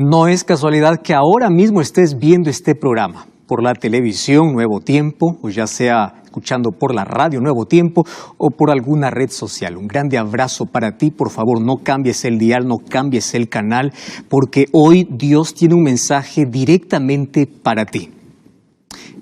No es casualidad que ahora mismo estés viendo este programa por la televisión Nuevo Tiempo, o ya sea escuchando por la radio Nuevo Tiempo o por alguna red social. Un grande abrazo para ti. Por favor, no cambies el dial, no cambies el canal, porque hoy Dios tiene un mensaje directamente para ti.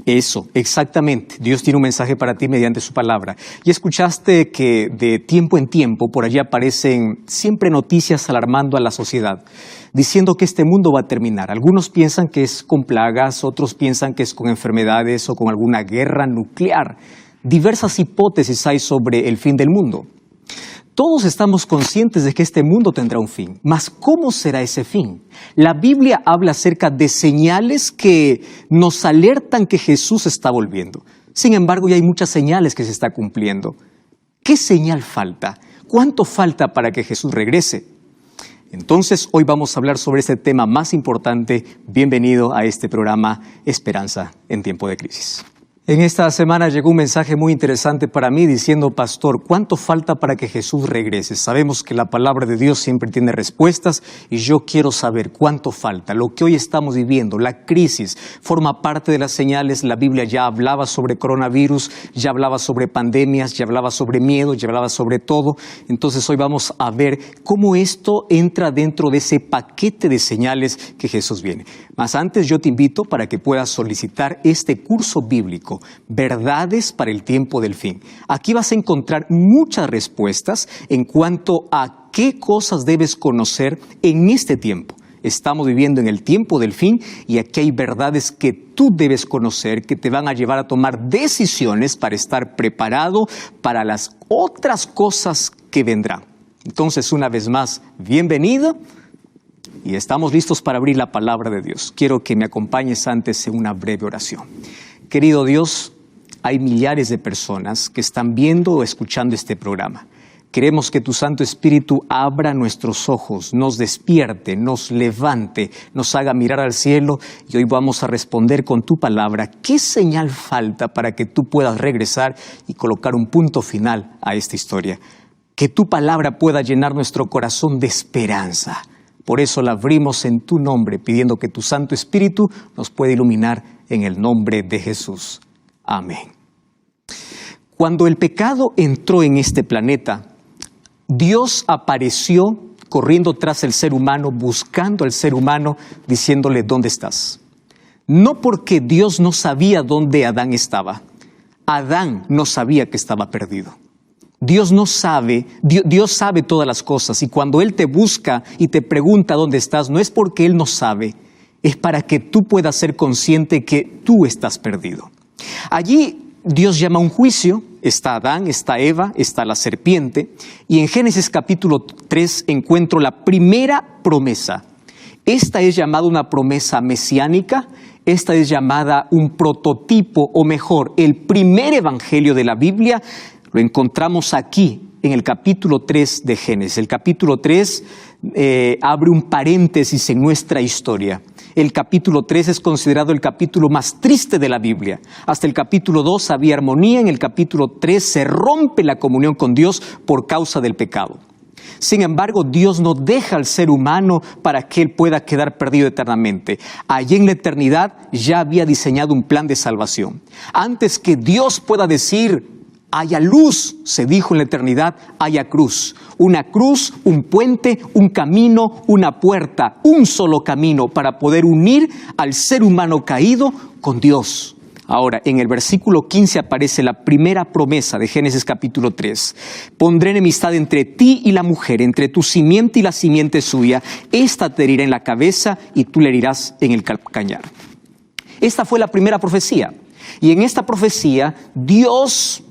Eso, exactamente. Dios tiene un mensaje para ti mediante su palabra. Y escuchaste que de tiempo en tiempo por allí aparecen siempre noticias alarmando a la sociedad, diciendo que este mundo va a terminar. Algunos piensan que es con plagas, otros piensan que es con enfermedades o con alguna guerra nuclear. Diversas hipótesis hay sobre el fin del mundo. Todos estamos conscientes de que este mundo tendrá un fin. Mas, ¿cómo será ese fin? La Biblia habla acerca de señales que nos alertan que Jesús está volviendo. Sin embargo, ya hay muchas señales que se están cumpliendo. ¿Qué señal falta? ¿Cuánto falta para que Jesús regrese? Entonces, hoy vamos a hablar sobre este tema más importante. Bienvenido a este programa Esperanza en tiempo de crisis. En esta semana llegó un mensaje muy interesante para mí diciendo, pastor, ¿cuánto falta para que Jesús regrese? Sabemos que la palabra de Dios siempre tiene respuestas y yo quiero saber cuánto falta. Lo que hoy estamos viviendo, la crisis, forma parte de las señales. La Biblia ya hablaba sobre coronavirus, ya hablaba sobre pandemias, ya hablaba sobre miedo, ya hablaba sobre todo. Entonces hoy vamos a ver cómo esto entra dentro de ese paquete de señales que Jesús viene. Mas antes yo te invito para que puedas solicitar este curso bíblico, Verdades para el tiempo del fin. Aquí vas a encontrar muchas respuestas en cuanto a qué cosas debes conocer en este tiempo. Estamos viviendo en el tiempo del fin y aquí hay verdades que tú debes conocer que te van a llevar a tomar decisiones para estar preparado para las otras cosas que vendrán. Entonces, una vez más, bienvenido. Y estamos listos para abrir la palabra de Dios. Quiero que me acompañes antes en una breve oración. Querido Dios, hay millares de personas que están viendo o escuchando este programa. Queremos que tu Santo Espíritu abra nuestros ojos, nos despierte, nos levante, nos haga mirar al cielo y hoy vamos a responder con tu palabra. ¿Qué señal falta para que tú puedas regresar y colocar un punto final a esta historia? Que tu palabra pueda llenar nuestro corazón de esperanza. Por eso la abrimos en tu nombre, pidiendo que tu Santo Espíritu nos pueda iluminar en el nombre de Jesús. Amén. Cuando el pecado entró en este planeta, Dios apareció corriendo tras el ser humano, buscando al ser humano, diciéndole, ¿dónde estás? No porque Dios no sabía dónde Adán estaba. Adán no sabía que estaba perdido. Dios no sabe, Dios sabe todas las cosas y cuando Él te busca y te pregunta dónde estás, no es porque Él no sabe, es para que tú puedas ser consciente que tú estás perdido. Allí Dios llama a un juicio, está Adán, está Eva, está la serpiente y en Génesis capítulo 3 encuentro la primera promesa. Esta es llamada una promesa mesiánica, esta es llamada un prototipo o mejor, el primer evangelio de la Biblia. Lo encontramos aquí en el capítulo 3 de Génesis. El capítulo 3 abre un paréntesis en nuestra historia. El capítulo 3 es considerado el capítulo más triste de la Biblia. Hasta el capítulo 2 había armonía, en el capítulo 3 se rompe la comunión con Dios por causa del pecado. Sin embargo, Dios no deja al ser humano para que él pueda quedar perdido eternamente. Allí en la eternidad ya había diseñado un plan de salvación. Antes que Dios pueda decir, haya luz, se dijo en la eternidad, haya cruz. Una cruz, un puente, un camino, una puerta, un solo camino para poder unir al ser humano caído con Dios. Ahora, en el versículo 15 aparece la primera promesa de Génesis capítulo 3. Pondré enemistad entre ti y la mujer, entre tu simiente y la simiente suya. Esta te herirá en la cabeza y tú le herirás en el calcañar. Esta fue la primera profecía. Y en esta profecía, Dios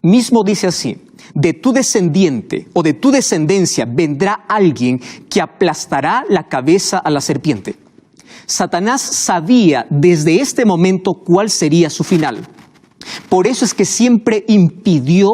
mismo dice así, de tu descendiente o de tu descendencia vendrá alguien que aplastará la cabeza a la serpiente. Satanás sabía desde este momento cuál sería su final. Por eso es que siempre impidió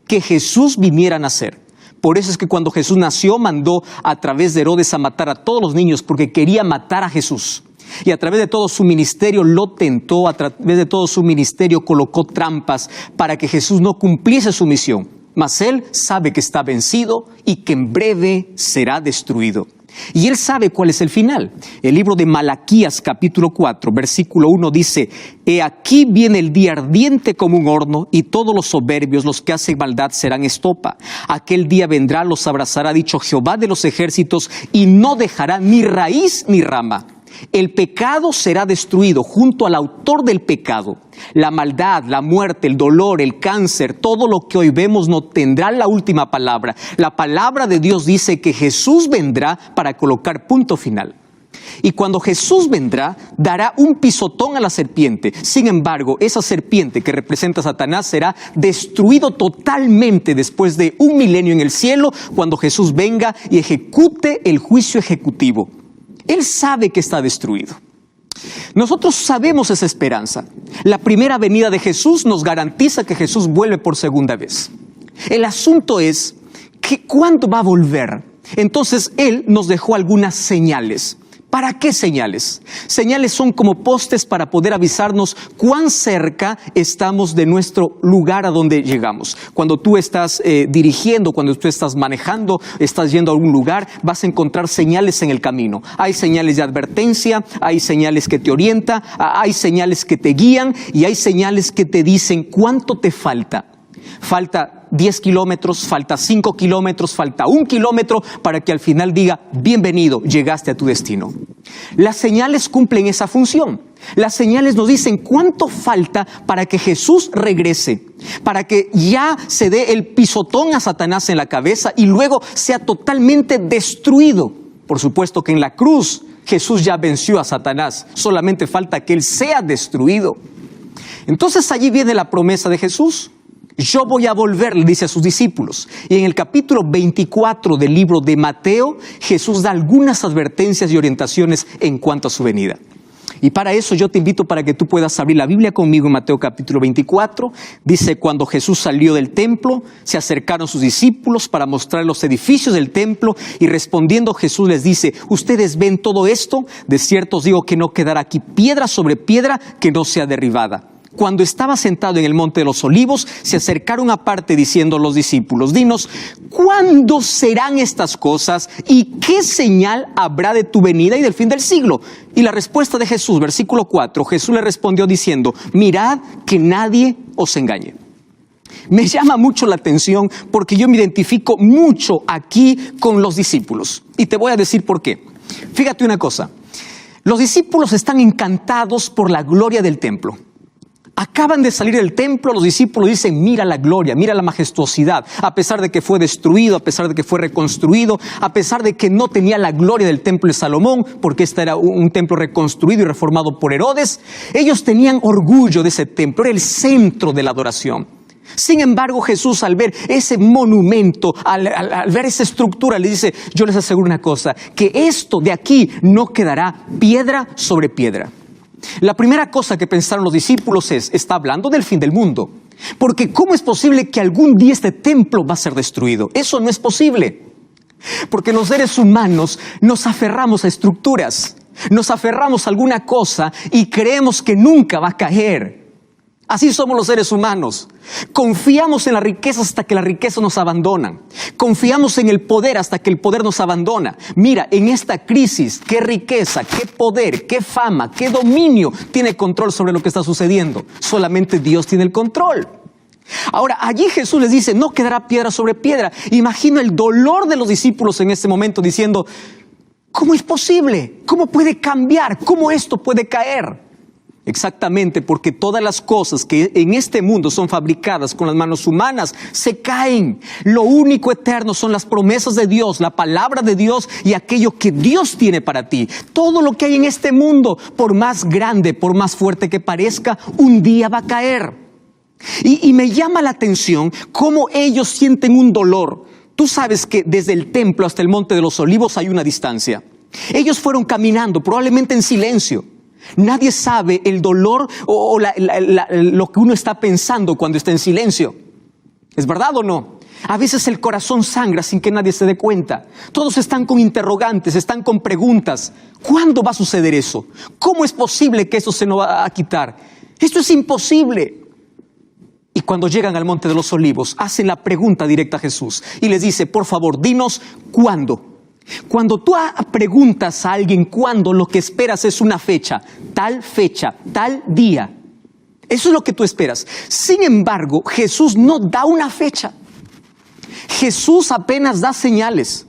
que Jesús viniera a nacer. Por eso es que cuando Jesús nació mandó a través de Herodes a matar a todos los niños porque quería matar a Jesús. Y a través de todo su ministerio lo tentó, a través de todo su ministerio colocó trampas para que Jesús no cumpliese su misión. Mas él sabe que está vencido y que en breve será destruido. Y Él sabe cuál es el final. El libro de Malaquías capítulo 4, versículo 1 dice: He aquí viene el día ardiente como un horno, y todos los soberbios, los que hacen maldad, serán estopa. Aquel día vendrá, los abrazará, dicho Jehová de los ejércitos, y no dejará ni raíz ni rama. El pecado será destruido junto al autor del pecado. La maldad, la muerte, el dolor, el cáncer, todo lo que hoy vemos no tendrá la última palabra. La palabra de Dios dice que Jesús vendrá para colocar punto final. Y cuando Jesús vendrá, dará un pisotón a la serpiente. Sin embargo, esa serpiente que representa a Satanás será destruido totalmente después de 1 milenio en el cielo, cuando Jesús venga y ejecute el juicio ejecutivo. Él sabe que está destruido. Nosotros sabemos esa esperanza. La primera venida de Jesús nos garantiza que Jesús vuelve por segunda vez. El asunto es que ¿cuándo va a volver? Entonces Él nos dejó algunas señales. ¿Para qué señales? Señales son como postes para poder avisarnos cuán cerca estamos de nuestro lugar a donde llegamos. Cuando tú estás dirigiendo, cuando tú estás manejando, estás yendo a algún lugar, vas a encontrar señales en el camino. Hay señales de advertencia, hay señales que te orientan, hay señales que te guían y hay señales que te dicen cuánto te falta. Falta 10 kilómetros, falta 5 kilómetros, falta 1 kilómetro para que al final diga: bienvenido, llegaste a tu destino. Las señales cumplen esa función. Las señales nos dicen cuánto falta para que Jesús regrese, para que ya se dé el pisotón a Satanás en la cabeza y luego sea totalmente destruido. Por supuesto que en la cruz Jesús ya venció a Satanás, solamente falta que Él sea destruido. Entonces allí viene la promesa de Jesús. Yo voy a volver, le dice a sus discípulos. Y en el capítulo 24 del libro de Mateo, Jesús da algunas advertencias y orientaciones en cuanto a su venida. Y para eso yo te invito para que tú puedas abrir la Biblia conmigo en Mateo capítulo 24. Dice: cuando Jesús salió del templo, se acercaron sus discípulos para mostrar los edificios del templo, y respondiendo Jesús les dice: ¿ustedes ven todo esto? De cierto os digo que no quedará aquí piedra sobre piedra que no sea derribada. Cuando estaba sentado en el monte de los olivos, se acercaron aparte diciendo los discípulos: dinos, ¿cuándo serán estas cosas? ¿Y qué señal habrá de tu venida y del fin del siglo? Y la respuesta de Jesús, versículo 4, Jesús le respondió diciendo: mirad que nadie os engañe. Me llama mucho la atención porque yo me identifico mucho aquí con los discípulos. Y te voy a decir por qué. Fíjate una cosa. Los discípulos están encantados por la gloria del templo. Acaban de salir del templo, los discípulos dicen: mira la gloria, mira la majestuosidad, a pesar de que fue destruido, a pesar de que fue reconstruido, a pesar de que no tenía la gloria del templo de Salomón, porque este era un templo reconstruido y reformado por Herodes. Ellos tenían orgullo de ese templo, era el centro de la adoración. Sin embargo, Jesús, al ver ese monumento, al ver esa estructura, le dice: yo les aseguro una cosa, que esto de aquí no quedará piedra sobre piedra. La primera cosa que pensaron los discípulos es: está hablando del fin del mundo. Porque ¿cómo es posible que algún día este templo va a ser destruido? Eso no es posible. Porque los seres humanos nos aferramos a estructuras, nos aferramos a alguna cosa y creemos que nunca va a caer. Así somos los seres humanos. Confiamos en las riquezas hasta que las riquezas nos abandonan. Confiamos en el poder hasta que el poder nos abandona. Mira, en esta crisis, qué riqueza, qué poder, qué fama, qué dominio tiene control sobre lo que está sucediendo. Solamente Dios tiene el control. Ahora, allí Jesús les dice: no quedará piedra sobre piedra. Imagino el dolor de los discípulos en ese momento diciendo: ¿cómo es posible? ¿Cómo puede cambiar? ¿Cómo esto puede caer? Exactamente, porque todas las cosas que en este mundo son fabricadas con las manos humanas se caen. Lo único eterno son las promesas de Dios, la palabra de Dios y aquello que Dios tiene para ti. Todo lo que hay en este mundo, por más grande, por más fuerte que parezca, un día va a caer. Y me llama la atención cómo ellos sienten un dolor. Tú sabes que desde el templo hasta el monte de los olivos hay una distancia. Ellos fueron caminando, probablemente en silencio. Nadie sabe el dolor o lo que uno está pensando cuando está en silencio. ¿Es verdad o no? A veces el corazón sangra sin que nadie se dé cuenta. Todos están con interrogantes, están con preguntas. ¿Cuándo va a suceder eso? ¿Cómo es posible que eso se nos va a quitar? Esto es imposible. Y cuando llegan al Monte de los Olivos, hacen la pregunta directa a Jesús y les dice: por favor, dinos cuándo. Cuando tú preguntas a alguien cuándo, lo que esperas es una fecha, tal día. Eso es lo que tú esperas. Sin embargo, Jesús no da una fecha. Jesús apenas da señales.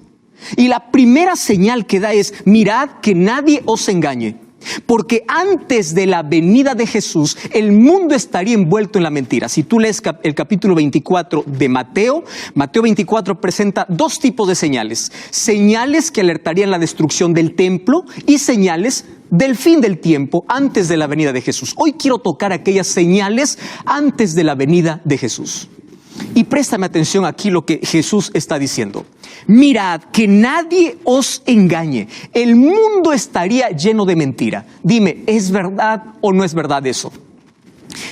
Y la primera señal que da es: mirad que nadie os engañe. Porque antes de la venida de Jesús, el mundo estaría envuelto en la mentira. Si tú lees el capítulo 24 de Mateo, Mateo 24 presenta dos tipos de señales. Señales que alertarían la destrucción del templo y señales del fin del tiempo antes de la venida de Jesús. Hoy quiero tocar aquellas señales antes de la venida de Jesús. Y préstame atención aquí lo que Jesús está diciendo. Mirad que nadie os engañe. El mundo estaría lleno de mentira. Dime, ¿es verdad o no es verdad eso?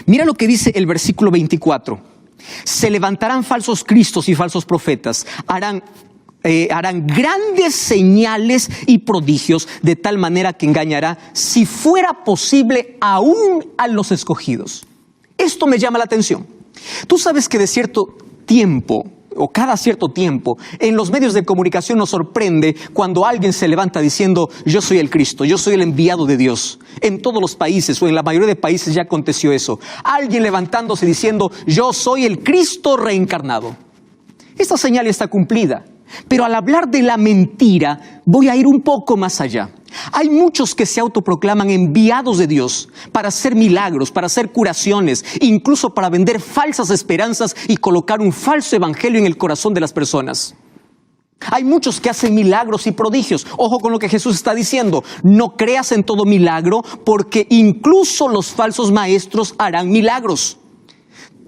Mira lo que dice el versículo 24. Se levantarán falsos cristos y falsos profetas. Harán grandes señales y prodigios, de tal manera que engañará, si fuera posible, aún a los escogidos. Esto me llama la atención. Tú sabes que de cierto tiempo, o cada cierto tiempo, en los medios de comunicación nos sorprende cuando alguien se levanta diciendo: yo soy el Cristo, yo soy el enviado de Dios. En todos los países, o en la mayoría de países, ya aconteció eso. Alguien levantándose diciendo: yo soy el Cristo reencarnado. Esta señal ya está cumplida. Pero al hablar de la mentira, voy a ir un poco más allá. Hay muchos que se autoproclaman enviados de Dios para hacer milagros, para hacer curaciones, incluso para vender falsas esperanzas y colocar un falso evangelio en el corazón de las personas. Hay muchos que hacen milagros y prodigios. Ojo con lo que Jesús está diciendo: no creas en todo milagro, porque incluso los falsos maestros harán milagros.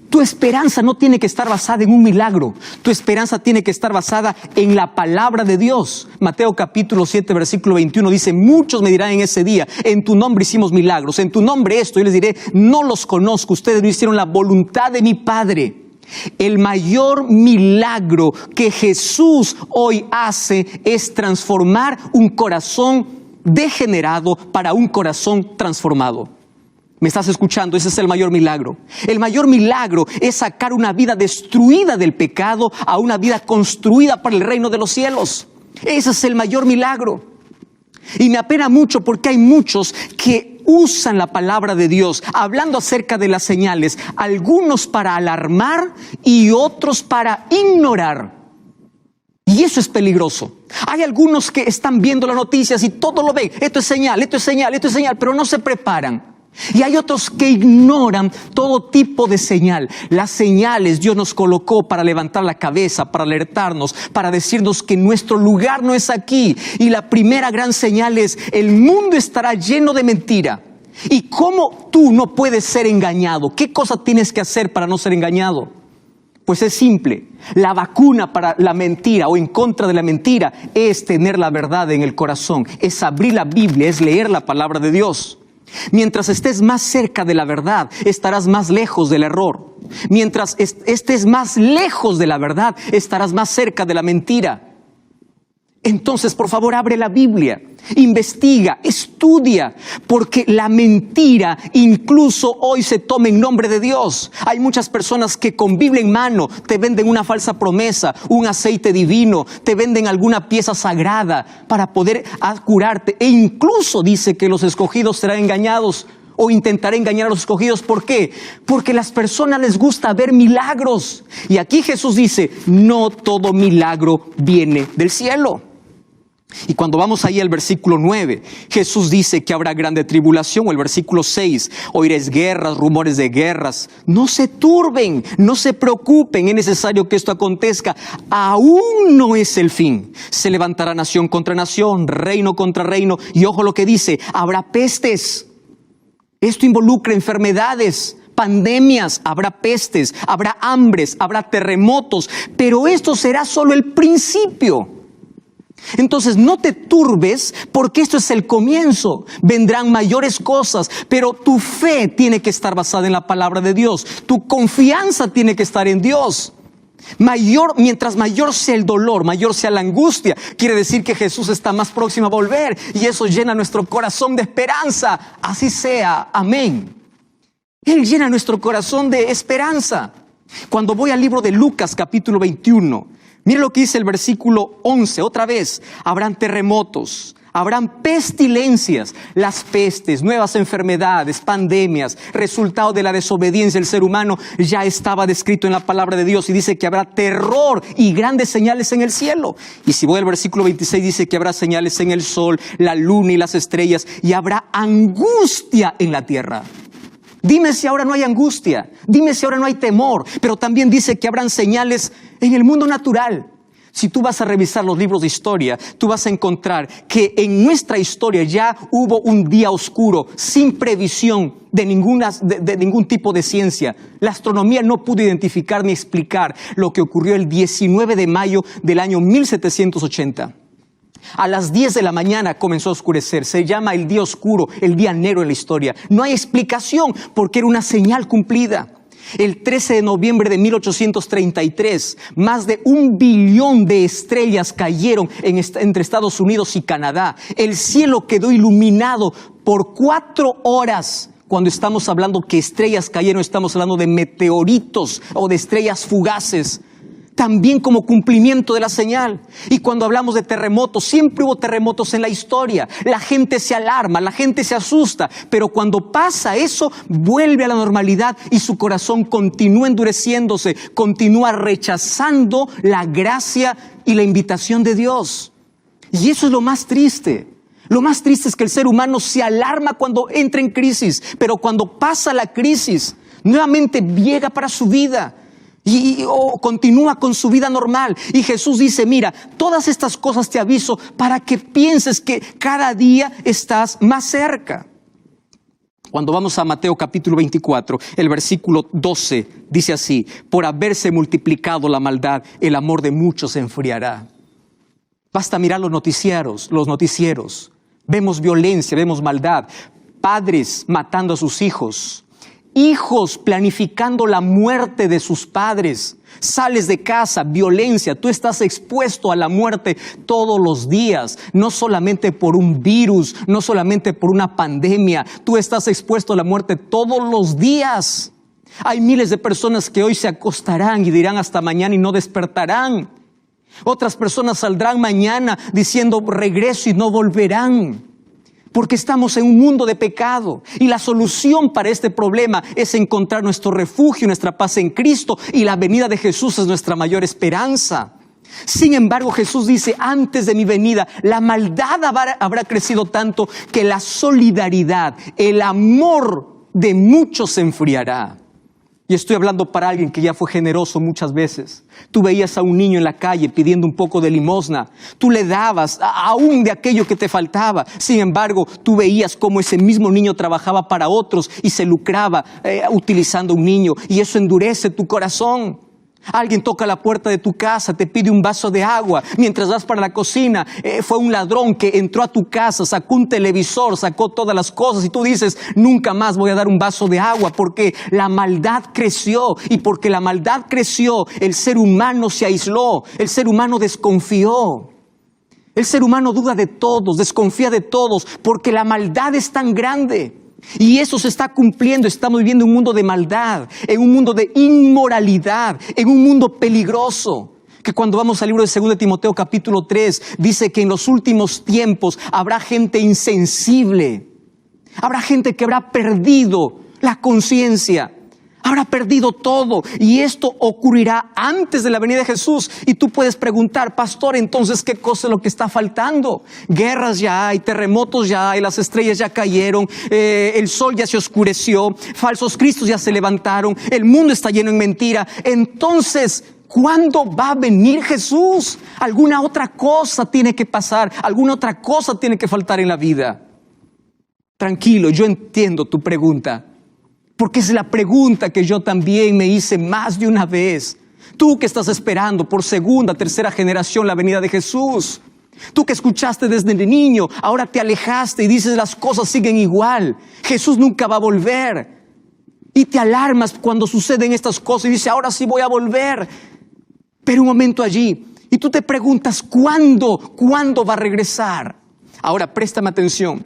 Tu esperanza no tiene que estar basada en un milagro. Tu esperanza tiene que estar basada en la palabra de Dios. Mateo capítulo 7, versículo 21 dice: muchos me dirán en ese día: en tu nombre hicimos milagros, en tu nombre esto. Yo les diré: no los conozco, ustedes no hicieron la voluntad de mi Padre. El mayor milagro que Jesús hoy hace es transformar un corazón degenerado para un corazón transformado. ¿Me estás escuchando? Ese es el mayor milagro. El mayor milagro es sacar una vida destruida del pecado a una vida construida para el reino de los cielos. Ese es el mayor milagro. Y me apena mucho porque hay muchos que usan la palabra de Dios hablando acerca de las señales, algunos para alarmar y otros para ignorar. Y eso es peligroso. Hay algunos que están viendo las noticias y todo lo ven. Esto es señal, esto es señal, esto es señal, pero no se preparan. Y hay otros que ignoran todo tipo de señal. Las señales Dios nos colocó para levantar la cabeza, para alertarnos, para decirnos que nuestro lugar no es aquí. Y la primera gran señal es: el mundo estará lleno de mentira. ¿Y cómo tú no puedes ser engañado? ¿Qué cosa tienes que hacer para no ser engañado? Pues es simple. La vacuna para la mentira o en contra de la mentira es tener la verdad en el corazón, es abrir la Biblia, es leer la palabra de Dios. Mientras estés más cerca de la verdad, estarás más lejos del error. Mientras estés más lejos de la verdad, estarás más cerca de la mentira. Entonces, por favor, abre la Biblia, investiga, estudia, porque la mentira incluso hoy se toma en nombre de Dios. Hay muchas personas que con Biblia en mano te venden una falsa promesa, un aceite divino, te venden alguna pieza sagrada para poder curarte. E incluso dice que los escogidos serán engañados o intentará engañar a los escogidos. ¿Por qué? Porque a las personas les gusta ver milagros. Y aquí Jesús dice: no todo milagro viene del cielo. Y cuando vamos ahí al versículo 9, Jesús dice que habrá grande tribulación. O el versículo 6, oiréis guerras, rumores de guerras. No se turben, no se preocupen, es necesario que esto acontezca. Aún no es el fin. Se levantará nación contra nación, reino contra reino. Y ojo lo que dice: habrá pestes. Esto involucra enfermedades, pandemias, habrá pestes, habrá hambres, habrá terremotos. Pero esto será solo el principio. Entonces no te turbes, porque esto es el comienzo. Vendrán mayores cosas, pero tu fe tiene que estar basada en la palabra de Dios. Tu confianza tiene que estar en Dios. Mientras mayor sea el dolor, mayor sea la angustia, quiere decir que Jesús está más próximo a volver, y eso llena nuestro corazón de esperanza. Así sea, amén. Él llena nuestro corazón de esperanza. Cuando voy al libro de Lucas capítulo 21, Mire lo que dice el versículo 11, otra vez, habrán terremotos, habrán pestilencias, las pestes, nuevas enfermedades, pandemias, resultado de la desobediencia del ser humano, ya estaba descrito en la palabra de Dios y dice que habrá terror y grandes señales en el cielo. Y si voy al versículo 26 dice que habrá señales en el sol, la luna y las estrellas y habrá angustia en la tierra. Dime si ahora no hay angustia, dime si ahora no hay temor, pero también dice que habrán señales en el mundo natural. Si tú vas a revisar los libros de historia, tú vas a encontrar que en nuestra historia ya hubo un día oscuro, sin previsión de ningún tipo de ciencia. La astronomía no pudo identificar ni explicar lo que ocurrió el 19 de mayo del año 1780. A las 10 de la mañana comenzó a oscurecer. Se llama el día oscuro, el día negro en la historia. No hay explicación porque era una señal cumplida. El 13 de noviembre de 1833, más de 1 billón de estrellas cayeron entre Estados Unidos y Canadá. El cielo quedó iluminado por 4 horas. Cuando estamos hablando que estrellas cayeron, estamos hablando de meteoritos o de estrellas fugaces. También como cumplimiento de la señal. Y cuando hablamos de terremotos, siempre hubo terremotos en la historia. La gente se alarma, la gente se asusta, pero cuando pasa eso, vuelve a la normalidad y su corazón continúa endureciéndose, continúa rechazando la gracia y la invitación de Dios. Y eso es lo más triste. Lo más triste es que el ser humano se alarma cuando entra en crisis, pero cuando pasa la crisis, nuevamente llega para su vida. Y continúa con su vida normal. Y Jesús dice, mira, todas estas cosas te aviso para que pienses que cada día estás más cerca. Cuando vamos a Mateo capítulo 24, el versículo 12 dice así: por haberse multiplicado la maldad, el amor de muchos se enfriará. Basta mirar los noticieros. Vemos violencia, vemos maldad, padres matando a sus hijos, hijos planificando la muerte de sus padres. Sales de casa, violencia, tú estás expuesto a la muerte todos los días, no solamente por un virus, no solamente por una pandemia, tú estás expuesto a la muerte todos los días. Hay miles de personas que hoy se acostarán y dirán hasta mañana y no despertarán. Otras personas saldrán mañana diciendo regreso y no volverán. Porque estamos en un mundo de pecado y la solución para este problema es encontrar nuestro refugio, nuestra paz en Cristo, y la venida de Jesús es nuestra mayor esperanza. Sin embargo, Jesús dice, antes de mi venida, la maldad habrá crecido tanto que la solidaridad, el amor de muchos se enfriará. Y estoy hablando para alguien que ya fue generoso muchas veces. Tú veías a un niño en la calle pidiendo un poco de limosna. Tú le dabas aún de aquello que te faltaba. Sin embargo, tú veías cómo ese mismo niño trabajaba para otros y se lucraba utilizando un niño. Y eso endurece tu corazón. Alguien toca la puerta de tu casa, te pide un vaso de agua. Mientras vas para la cocina, fue un ladrón que entró a tu casa, sacó un televisor, sacó todas las cosas y tú dices, nunca más voy a dar un vaso de agua porque la maldad creció. Y porque la maldad creció, el ser humano se aisló, el ser humano desconfió. El ser humano duda de todos, desconfía de todos porque la maldad es tan grande. Y eso se está cumpliendo. Estamos viviendo un mundo de maldad, en un mundo de inmoralidad, en un mundo peligroso. Que cuando vamos al libro de 2 de Timoteo capítulo 3, dice que en los últimos tiempos habrá gente insensible. Habrá gente que habrá perdido la conciencia. Habrá perdido todo. Y esto ocurrirá antes de la venida de Jesús. Y tú puedes preguntar, pastor, entonces, ¿qué cosa es lo que está faltando? Guerras ya hay, terremotos ya hay, las estrellas ya cayeron, el sol ya se oscureció, falsos cristos ya se levantaron, el mundo está lleno de mentira. Entonces, ¿cuándo va a venir Jesús? Alguna otra cosa tiene que pasar, alguna otra cosa tiene que faltar en la vida. Tranquilo, yo entiendo tu pregunta. Porque es la pregunta que yo también me hice más de una vez. Tú que estás esperando por segunda, tercera generación la venida de Jesús. Tú que escuchaste desde niño, ahora te alejaste y dices las cosas siguen igual. Jesús nunca va a volver. Y te alarmas cuando suceden estas cosas y dices, ahora sí voy a volver. Pero un momento allí, y tú te preguntas, ¿cuándo va a regresar? Ahora préstame atención.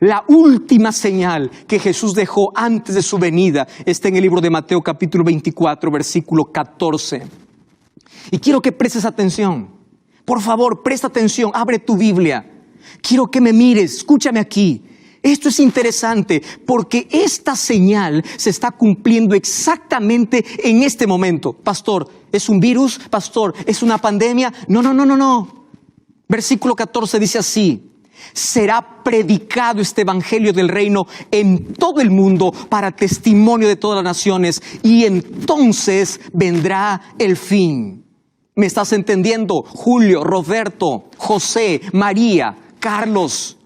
La última señal que Jesús dejó antes de su venida está en el libro de Mateo capítulo 24, versículo 14. Y quiero que prestes atención. Por favor, presta atención, abre tu Biblia. Quiero que me mires, escúchame aquí. Esto es interesante porque esta señal se está cumpliendo exactamente en este momento. Pastor, ¿es un virus? Pastor, ¿es una pandemia? No. Versículo 14 dice así: será predicado este evangelio del reino en todo el mundo para testimonio de todas las naciones, y entonces vendrá el fin. ¿Me estás entendiendo? Julio, Roberto, José, María, Carlos,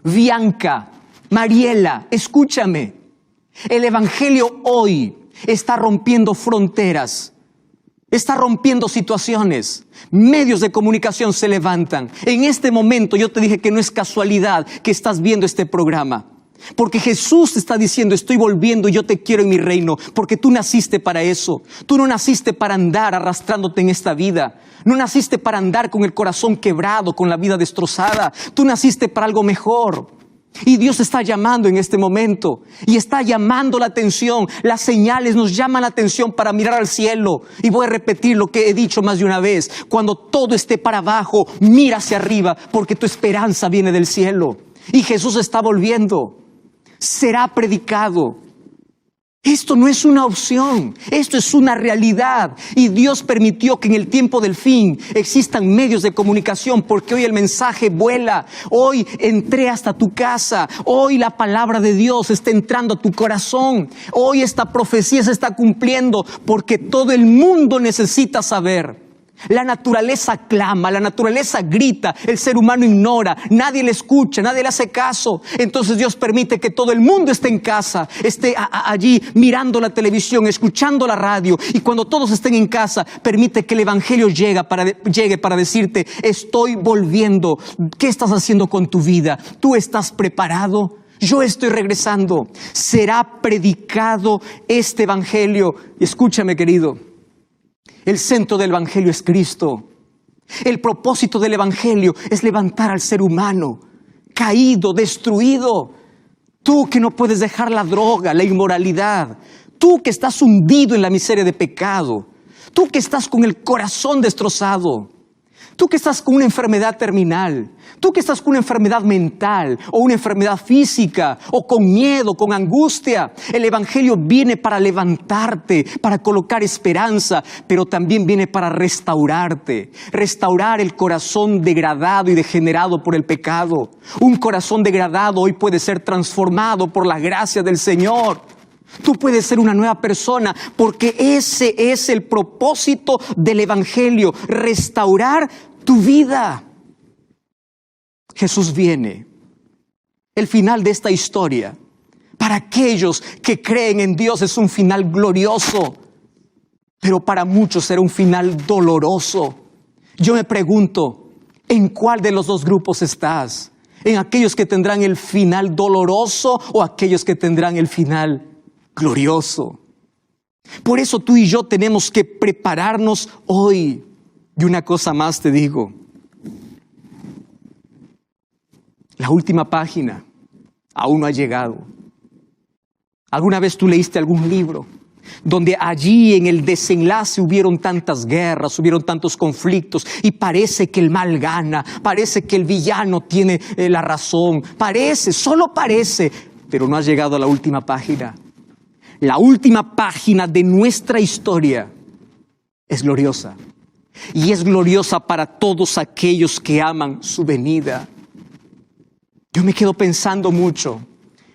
Bianca, Mariela, escúchame. El evangelio hoy está rompiendo fronteras. Está rompiendo situaciones. Medios de comunicación se levantan. En este momento yo te dije que no es casualidad que estás viendo este programa. Porque Jesús te está diciendo: estoy volviendo y yo te quiero en mi reino. Porque tú naciste para eso. Tú no naciste para andar arrastrándote en esta vida. No naciste para andar con el corazón quebrado, con la vida destrozada. Tú naciste para algo mejor. Y Dios está llamando en este momento, y está llamando la atención. Las señales nos llaman la atención para mirar al cielo. Y voy a repetir lo que he dicho más de una vez: cuando todo esté para abajo, mira hacia arriba, porque tu esperanza viene del cielo. Y Jesús está volviendo. Será predicado. Esto no es una opción, esto es una realidad. Y Dios permitió que en el tiempo del fin existan medios de comunicación, porque hoy el mensaje vuela. Hoy entré hasta tu casa. Hoy la palabra de Dios está entrando a tu corazón. Hoy esta profecía se está cumpliendo, porque todo el mundo necesita saber. La naturaleza clama, la naturaleza grita, el ser humano ignora, nadie le escucha, nadie le hace caso. Entonces Dios permite que todo el mundo esté en casa, esté allí mirando la televisión, escuchando la radio. Y cuando todos estén en casa, permite que el evangelio llegue para decirte: estoy volviendo. ¿Qué estás haciendo con tu vida? ¿Tú estás preparado? Yo estoy regresando. Será predicado este evangelio. Escúchame, querido. El centro del evangelio es Cristo. El propósito del evangelio es levantar al ser humano caído, destruido. Tú que no puedes dejar la droga, la inmoralidad. Tú que estás hundido en la miseria de pecado. Tú que estás con el corazón destrozado. Tú que estás con una enfermedad terminal. Tú que estás con una enfermedad mental o una enfermedad física o con miedo, con angustia. El evangelio viene para levantarte, para colocar esperanza, pero también viene para restaurarte. Restaurar el corazón degradado y degenerado por el pecado. Un corazón degradado hoy puede ser transformado por la gracia del Señor. Tú puedes ser una nueva persona, porque ese es el propósito del evangelio: restaurar tu vida. Jesús viene. El final de esta historia, para aquellos que creen en Dios, es un final glorioso, pero para muchos será un final doloroso. Yo me pregunto: ¿en cuál de los dos grupos estás? ¿En aquellos que tendrán el final doloroso o aquellos que tendrán el final glorioso? Por eso tú y yo tenemos que prepararnos hoy. Y una cosa más te digo: la última página aún no ha llegado. ¿Alguna vez tú leíste algún libro donde allí en el desenlace hubieron tantas guerras, hubieron tantos conflictos, y parece que el mal gana, parece que el villano tiene la razón, solo parece, pero no has llegado a la última página? La última página de nuestra historia es gloriosa, y es gloriosa para todos aquellos que aman su venida. Yo me quedo pensando mucho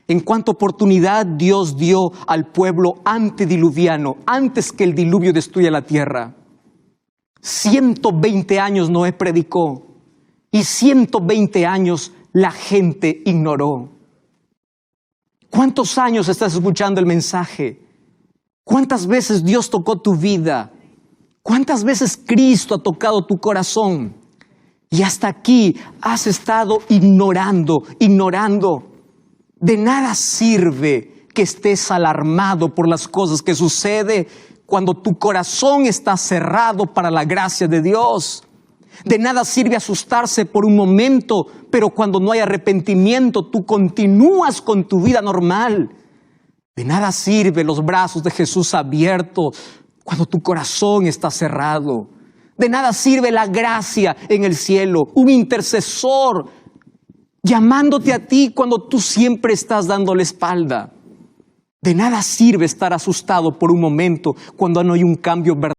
en cuánta oportunidad Dios dio al pueblo antediluviano, antes que el diluvio destruya la tierra. 120 años Noé predicó, y 120 años la gente ignoró. ¿Cuántos años estás escuchando el mensaje? ¿Cuántas veces Dios tocó tu vida? ¿Cuántas veces Cristo ha tocado tu corazón? Y hasta aquí has estado ignorando. De nada sirve que estés alarmado por las cosas que suceden cuando tu corazón está cerrado para la gracia de Dios. De nada sirve asustarse por un momento, pero cuando no hay arrepentimiento, tú continúas con tu vida normal. De nada sirve los brazos de Jesús abiertos cuando tu corazón está cerrado. De nada sirve la gracia en el cielo, un intercesor llamándote a ti cuando tú siempre estás dando la espalda. De nada sirve estar asustado por un momento cuando no hay un cambio verdadero.